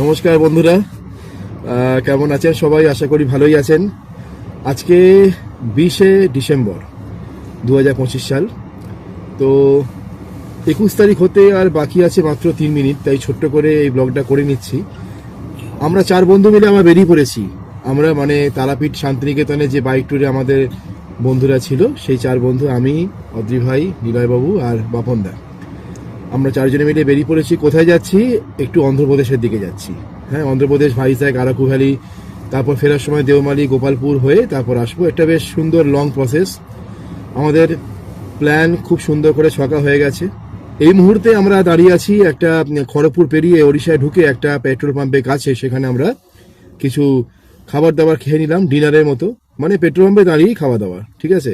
নমস্কার বন্ধুরা, কেমন আছেন সবাই? আশা করি ভালোই আছেন। আজকে 20শে ডিসেম্বর 2025 সাল। তো 21 তারিখ হতে আর বাকি আছে মাত্র 3 মিনিট, তাই ছোট্ট করে এই ব্লগটা করে নিচ্ছি। আমরা 4 বন্ধু মিলে আমরা বেরিয়ে পড়েছি। আমরা মানে তারাপীঠ শান্তিনিকেতনে যে বাইক ট্যুরে আমাদের বন্ধুরা ছিল, সেই 4 বন্ধু, আমি, অদ্রি ভাই, নিলয়বাবু আর বাপনদা, আমরা 4 জনে মিলে বেরিয়ে পড়েছি। কোথায় যাচ্ছি? একটু অন্ধ্রপ্রদেশের দিকে যাচ্ছি। হ্যাঁ, অন্ধ্রপ্রদেশ, ভাইজ্যাগ, আরাকু ভ্যালি, তারপর ফেরার সময় দেওমালি, গোপালপুর হয়ে তারপর আসবো। একটা বেশ সুন্দর লং প্রসেস। আমাদের প্ল্যান খুব সুন্দর করে ছকা হয়ে গেছে। এই মুহূর্তে আমরা দাঁড়িয়ে আছি একটা খড়গপুর পেরিয়ে ওড়িশায় ঢুকে একটা পেট্রোল পাম্পের কাছে। সেখানে আমরা কিছু খাবার দাবার খেয়ে নিলাম, ডিনারের মতো, মানে পেট্রোল পাম্পে দাঁড়িয়েই খাওয়া দাওয়া, ঠিক আছে?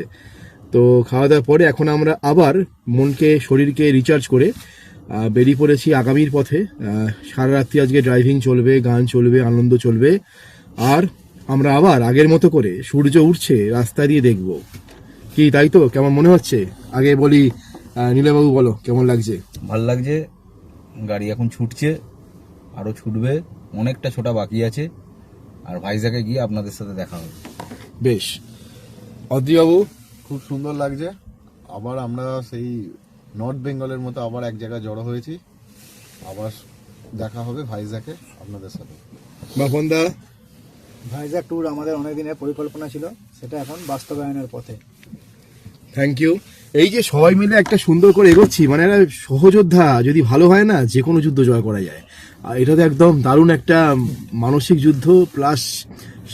তো খাওয়া দাওয়ার পরে এখন আমরা আবার মনকে, শরীরকে রিচার্জ করে বেরিয়ে পড়েছি আগামীর পথে। সারা রাত্রি আজকে ড্রাইভিং চলবে, গান চলবে, আনন্দ চলবে। আর আমরা আবার আগের মতো করে সূর্য উঠছে রাস্তা দিয়ে দেখব। কি, তাই তো? কেমন মনে হচ্ছে? আগে বলি, নীলবাবু বলো কেমন লাগছে? ভাল লাগছে। গাড়ি এখন ছুটছে, আরো ছুটবে, অনেকটা ছোটা বাকি আছে। আর ভাইজ্যাগে গিয়ে আপনাদের সাথে দেখা হবে। বেশ। অদ্রিবাবু? খুব সুন্দর লাগছে। আবার আমরা সেই নর্থ বেঙ্গলের মতো আবার এক জায়গায় জড়ো হয়েছি। আবার দেখা হবে ভাইজ্যাগে আপনাদের সাথে। বাপনদা? ভাইজ্যাগ ট্যুর আমাদের অনেক দিনের পরিকল্পনা ছিল, সেটা এখন বাস্তবায়নের পথে। Thank you. এই যে সবাই মিলে একটা সুন্দর করে এগোচ্ছি, মানে একটা সহযোদ্ধা যদি ভালো হয় না, যে কোনো যুদ্ধ জয় করা যায়। আর এটা তো একদম দারুণ একটা মানসিক যুদ্ধ প্লাস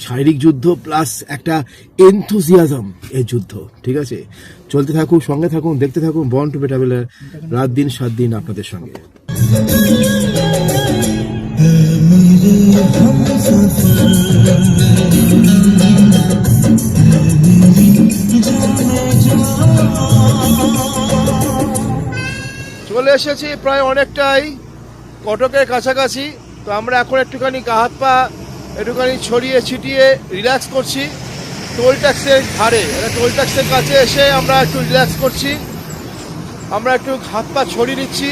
শারীরিক যুদ্ধ প্লাস একটা এনথুজিয়াজম এর যুদ্ধ, ঠিক আছে? চলতে থাকুন, সঙ্গে থাকুন, দেখতে থাকুন বর্ন টু বি ট্রাভেলার, রাত দিন 7 দিন আপনাদের সঙ্গে। চলে এসেছি প্রায় অনেকটাই কটকের কাছাকাছি। তো আমরা এখন একটুখানি গা হাত পা একটুখানি ছড়িয়ে ছিটিয়ে রিল্যাক্স করছি টোল ট্যাক্সের ধারে। টোল ট্যাক্সের কাছে এসে আমরা একটু রিল্যাক্স করছি, আমরা একটু হাত পা ছড়িয়ে নিচ্ছি।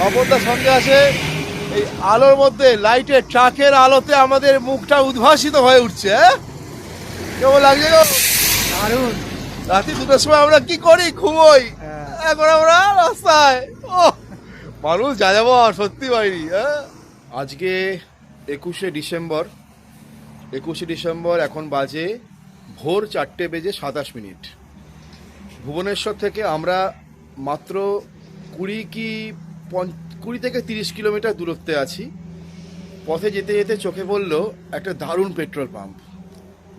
অপরদার সঙ্গে আছে। এই আলোর মধ্যে, লাইটে, ট্রাকের আলোতে আমাদের মুখটা উদ্ভাসিত হয়ে উঠছে। হ্যাঁ, কেমন লাগছে গো? দারুণ। রাতে 2টার সময় আমরা কি করি? ঘুমোই। এখন আমরা রাস্তায়। ও মানুষ যা যাবো সত্যি পাইনি। হ্যাঁ, আজকে 21শে ডিসেম্বর, এখন বাজে ভোর 4:27। ভুবনেশ্বর থেকে আমরা মাত্র 20 থেকে 30 কিলোমিটার দূরত্বে আছি। পথে যেতে যেতে চোখে পড়লো একটা দারুণ পেট্রোল পাম্প।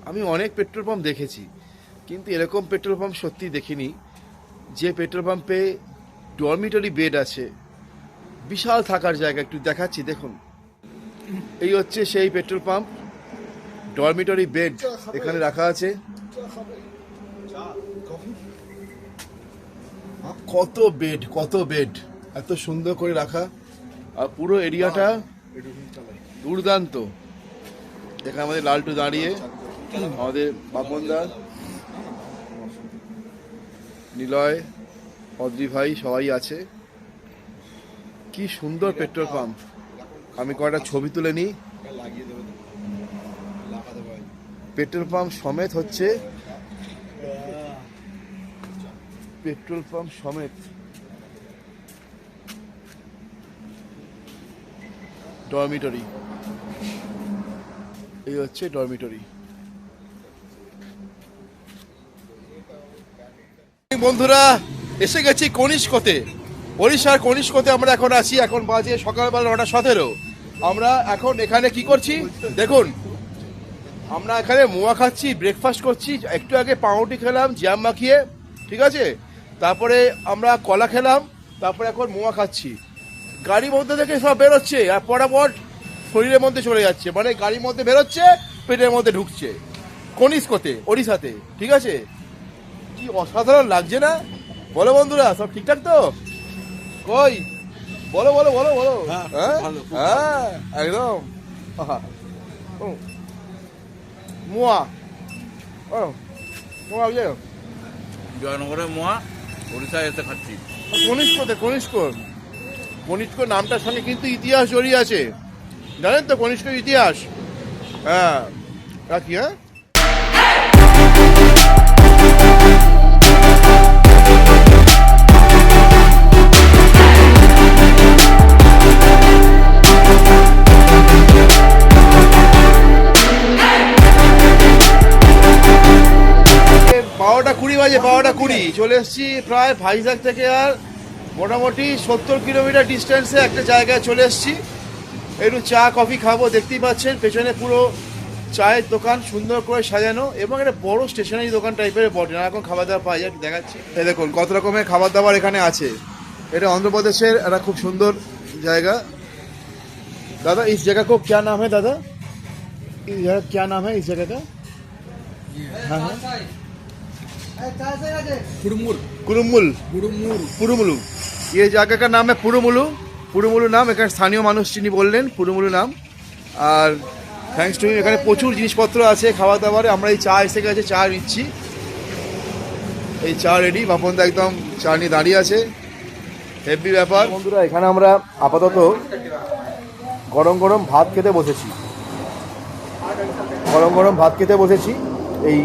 আমি অনেক পেট্রোল পাম্প দেখেছি, কিন্তু এরকম পেট্রোল পাম্প সত্যি দেখিনি। যে পেট্রোল পাম্পে ডরমিটরি বেড আছে, বিশাল থাকার জায়গা। একটু দেখাচ্ছি, দেখুন। এই হচ্ছে সেই পেট্রোল পাম্প। ডরমিটরি বেড এখানে রাখা আছে। কত বেড এত সুন্দর করে রাখা। আর পুরো এরিয়াটা দুর্দান্ত। এখানে আমাদের লালটু দাঁড়িয়ে, আমাদের বাপনদা, নিলয়, অদ্রি ভাই সবাই আছে। কি সুন্দর পেট্রোল পাম্প। আমি কয়েকটা ছবি তুলে নিই। পেট্রোল পাম্প সমেত হচ্ছে, পেট্রোল পাম্প সমেত ডরমিটরি। এই হচ্ছে ডরমিটরি। বন্ধুরা, এসে গেছি কনিষ্কতে, ওড়িশার কনিষ্কতে আমরা এখন আছি। এখন বাজে সকালবেলা 9:17। আমরা এখন এখানে কি করছি দেখুন। আমরা এখানে মোয়া খাচ্ছি, ব্রেকফাস্ট করছি। একটু আগে পাউরুটি খেলাম জ্যাম মাখিয়ে, ঠিক আছে? তারপরে আমরা কলা খেলাম, তারপরে এখন মোয়া খাচ্ছি। গাড়ির মধ্যে থেকে সব বেরোচ্ছে আর পটাপট শরীরের মধ্যে চলে যাচ্ছে, মানে গাড়ির মধ্যে বেরোচ্ছে, পেটের মধ্যে ঢুকছে। কনিষ্কতে, ওড়িশাতে, ঠিক আছে? কি অসাধারণ লাগছে না? বলো বন্ধুরা, সব ঠিকঠাক তো? কই বলো বলো বলো বলো। হ্যাঁ, একদম। মোয়া, মোয়া জয়নগরের মোয়া ওড়িশায় এসে খাচ্ছি। কনিষ্ক নামটার সঙ্গে কিন্তু ইতিহাস জড়িয়ে আছে। জানেন তো কনিষ্কের ইতিহাস? হ্যাঁ, রাখি। হ্যাঁ, বারোটা কুড়ি বাজে, 12:20 চলে এসেছি প্রায় ভাইজাগ থেকে। আর মোটামুটি 70 কিলোমিটার ডিস্টেন্সে একটা জায়গায় চলে এসেছি। একটু চা কফি খাবো। দেখতেই পাচ্ছেন পেছনে পুরো চায়ের দোকান সুন্দর করে সাজানো, এবং একটা বড় স্টেশনারি দোকান টাইপের বটে। নানা রকম খাবার দাবার পাওয়া যায়, দেখাচ্ছি। এই দেখুন কত রকমের খাবার দাবার এখানে আছে। এটা অন্ধ্রপ্রদেশের একটা খুব সুন্দর জায়গা। দাদা इस जगह को क्या नाम है दादा? इस जगह क्या नाम है इस जगह का? हाँ हाँ, कुरुमुल। पुरुमुलु, ये जगह का नाम है पुरुमुलु। পুরুমুলু নাম। এখানে স্থানীয় মানুষ যিনি বললেন পুরুমুলু নাম। আর থ্যাঙ্কস টু এখানে প্রচুর জিনিসপত্র আছে খাওয়া দাওয়ারে। আমরা এই চা এসে গেছে, চা নিচ্ছি। এই চা রেডি, বাপনদা একদম চা নিয়ে দাঁড়িয়ে আছে। হেভি ব্যাপার। বন্ধুরা এখানে আমরা আপাতত গরম গরম ভাত খেতে বসেছি। এই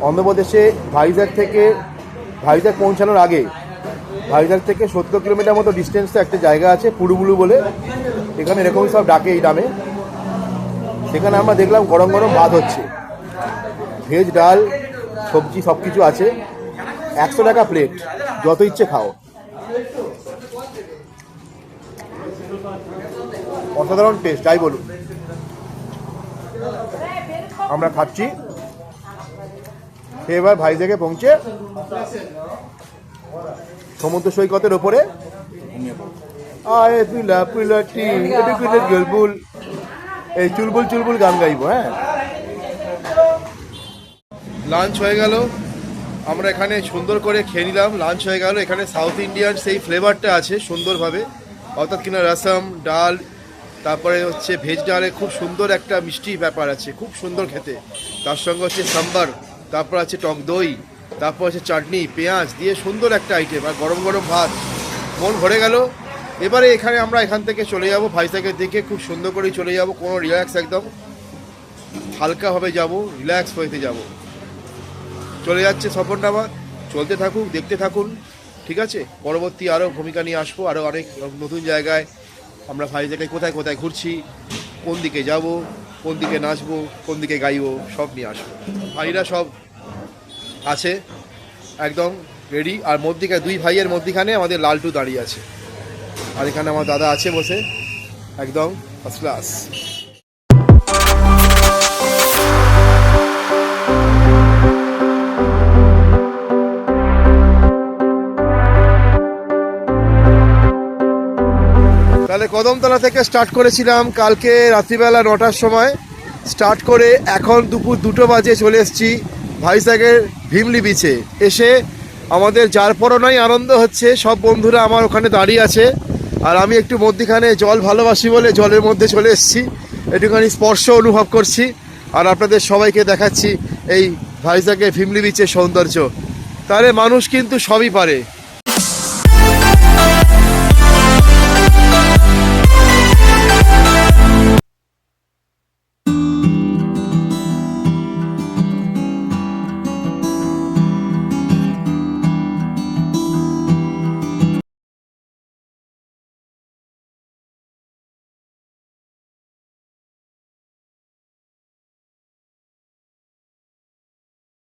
অন্ধ্রপ্রদেশে ভাইজাগ পৌঁছানোর আগে, ভাইজাগ থেকে 70 কিলোমিটার মতো ডিস্টেন্সে একটা জায়গা আছে পুরুমুলু বলে। এখানে এরকমই সব ডাকে এই নামে। সেখানে আমরা দেখলাম গরম গরম ভাত হচ্ছে, ভেজ ডাল সবজি সব কিছু আছে। 100 টাকা প্লেট, যত ইচ্ছে খাও। অসাধারণ টেস্ট, যাই বলুন। আমরা খাচ্ছি। এবার ভাইজাগে পৌঁছে সমুদ্র সৈকতের ওপরে আয়ে পিলা পিলাটি এটা পিলে গলবুল, এই চুলবুল চুলবুল গান গাইবো। হ্যাঁ, লাঞ্চ হয়ে গেল। আমরা এখানে সুন্দর করে খেয়ে নিলাম। লাঞ্চ হয়ে গেল। এখানে সাউথ ইন্ডিয়ান সেই ফ্লেভারটা আছে সুন্দরভাবে, অর্থাৎ কিনা রসম ডাল, তারপরে হচ্ছে ভেজ ডালে খুব সুন্দর একটা মিষ্টি ব্যাপার আছে, খুব সুন্দর খেতে। তার সঙ্গে হচ্ছে সাম্বার, তারপর আছে টক দই, তারপর হচ্ছে চাটনি পেঁয়াজ দিয়ে সুন্দর একটা আইটেম, আর গরম গরম ভাত। মন ভরে গেল। এবারে আমরা এখান থেকে চলে যাব ভাইজাগের দিকে। খুব সুন্দর করেই চলে যাব, কোনো রিল্যাক্স, একদম হালকাভাবে যাব, রিল্যাক্স হইতে যাব। চলে যাচ্ছে সফরনামা। চলতে থাকুক, দেখতে থাকুন, ঠিক আছে? পরবর্তী আরও ভূমিকা নিয়ে আসবো, আরও অনেক নতুন জায়গায়। আমরা ভাইজাগে কোথায় কোথায় ঘুরছি, কোন দিকে যাব, কোন দিকে নাচবো, কোন দিকে গাইবো, সব নিয়ে আসবো। ভাইরা সব আছে একদম রেডি। আর মধ্যিখানে 2 ভাইয়ের মধ্যিখানে আমাদের লালটু দাঁড়িয়ে আছে। আর এখানে আমার দাদা আছে বসে, একদম ফার্স্ট ক্লাস। তাহলে কদমতলা থেকে স্টার্ট করেছিলাম কালকে রাত্রিবেলা 9টার সময় স্টার্ট করে, এখন দুপুর 2টো বাজে চলে এসেছি ভাইজাগের ভীমলি বিচে। এসে আমাদের যার পরনাই আনন্দ হচ্ছে। সব বন্ধুরা আমার ওখানে দাঁড়িয়ে আছে, আর আমি একটু মধ্যিখানে জল ভালোবাসি বলে জলের মধ্যে চলে এসেছি, একটুখানি স্পর্শ অনুভব করছি। আর আপনাদের সবাইকে দেখাচ্ছি এই ভাইজাগের ভীমলি বিচের সৌন্দর্য। তাহলে মানুষ কিন্তু সবই পারে।